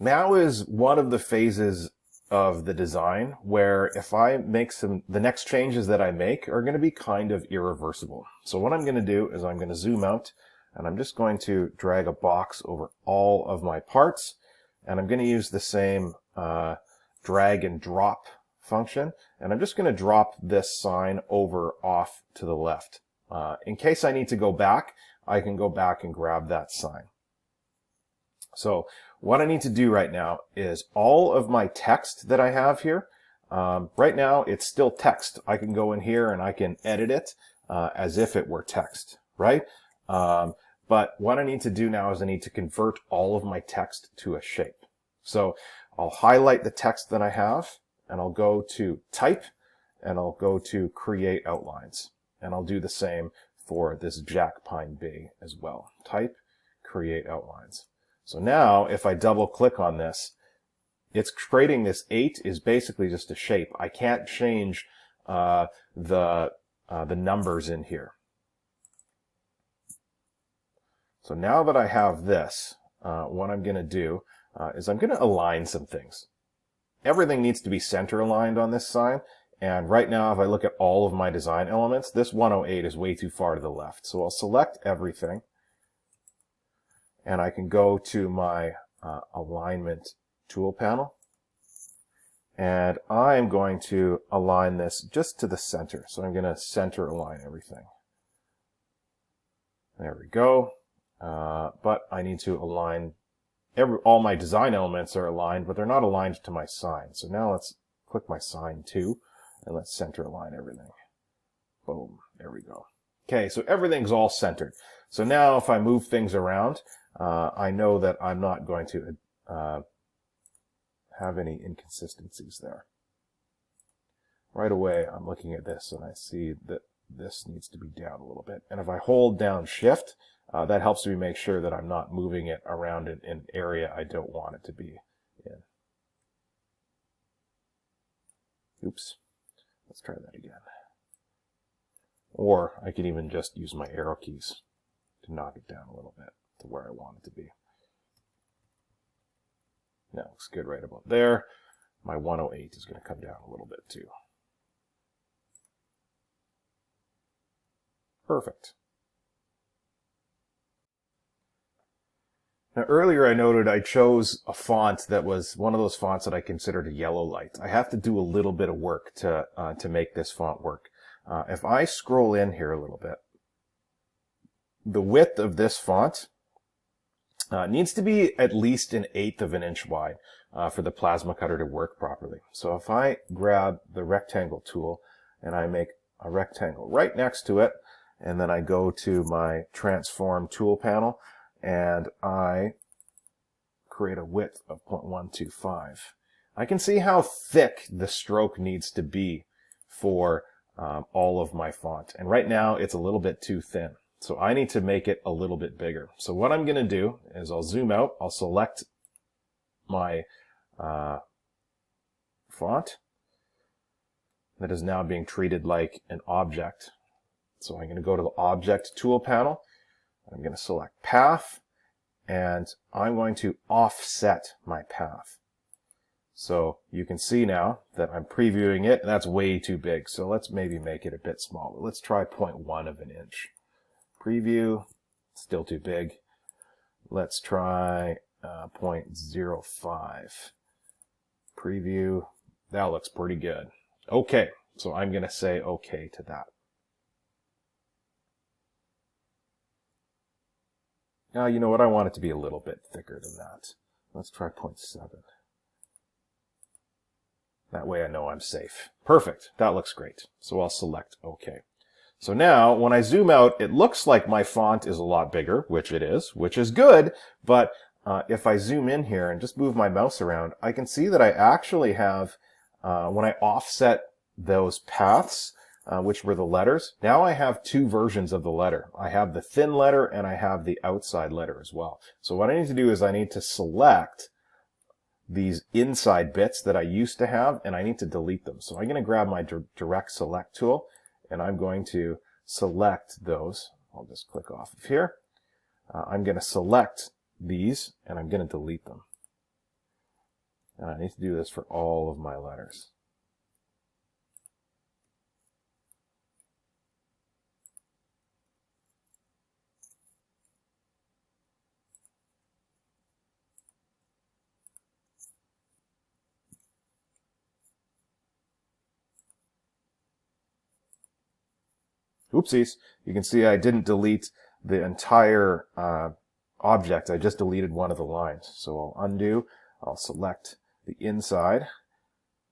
Now is one of the phases of the design where if I make the next changes that I make are going to be kind of irreversible. So what I'm going to do is I'm going to zoom out and I'm just going to drag a box over all of my parts, and I'm going to use the same drag and drop function, and I'm just going to drop this sign over off to the left. In case I need to go back, I can go back and grab that sign. So what I need to do right now is all of my text that I have here, right now it's still text. I can go in here and I can edit it as if it were text, right? But what I need to do now is I need to convert all of my text to a shape. So I'll highlight the text that I have, and I'll go to Type, and I'll go to Create Outlines. And I'll do the same for this Jack Pine Bay as well. Type, Create Outlines. So now, if I double click on this, it's creating this 8 is basically just a shape. I can't change the numbers in here. So now that I have this, what I'm going to do is I'm going to align some things. Everything needs to be center aligned on this sign. And right now, if I look at all of my design elements, this 108 is way too far to the left. So I'll select everything. And I can go to my alignment tool panel. And I'm going to align this just to the center. So I'm going to center align everything. There we go. But I need to align, all my design elements are aligned, but they're not aligned to my sign. So now let's click my sign too, and let's center align everything. Boom, there we go. Okay, so everything's all centered. So now if I move things around, I know that I'm not going to have any inconsistencies there. Right away, I'm looking at this and I see that this needs to be down a little bit. And if I hold down Shift, that helps me make sure that I'm not moving it around in an area I don't want it to be in. Oops. Let's try that again. Or I can even just use my arrow keys to knock it down a little bit to where I want it to be. That looks good right about there. My 108 is going to come down a little bit too. Perfect. Now earlier I noted I chose a font that was one of those fonts that I considered a yellow light. I have to do a little bit of work to make this font work. If I scroll in here a little bit, the width of this font needs to be at least 1/8 of an inch wide for the plasma cutter to work properly. So if I grab the rectangle tool and I make a rectangle right next to it, and then I go to my transform tool panel, and I create a width of 0.125. I can see how thick the stroke needs to be for all of my font. And right now it's a little bit too thin. So I need to make it a little bit bigger. So what I'm going to do is I'll zoom out, I'll select my font that is now being treated like an object. So I'm going to go to the Object Tool panel. I'm going to select Path, and I'm going to offset my path. So you can see now that I'm previewing it, and that's way too big. So let's maybe make it a bit smaller. Let's try 0.1 of an inch. Preview, still too big. Let's try 0.05. Preview, that looks pretty good. Okay, so I'm going to say okay to that. Now, you know what? I want it to be a little bit thicker than that. Let's try 0.7. That way I know I'm safe. Perfect. That looks great. So I'll select OK. So now, when I zoom out, it looks like my font is a lot bigger, which it is, which is good. But if I zoom in here and just move my mouse around, I can see that I actually have, when I offset those paths, which were the letters, now I have two versions of the letter. I have the thin letter and I have the outside letter as well. So what I need to do is I need to select these inside bits that I used to have, and I need to delete them. So I'm going to grab my direct select tool, and I'm going to select those. I'll just click off of here. I'm going to select these, and I'm going to delete them. And I need to do this for all of my letters. Oopsies. You can see I didn't delete the entire object. I just deleted one of the lines. So I'll undo. I'll select the inside.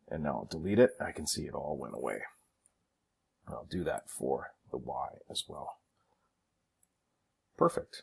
And now I'll delete it. I can see it all went away. I'll do that for the Y as well. Perfect.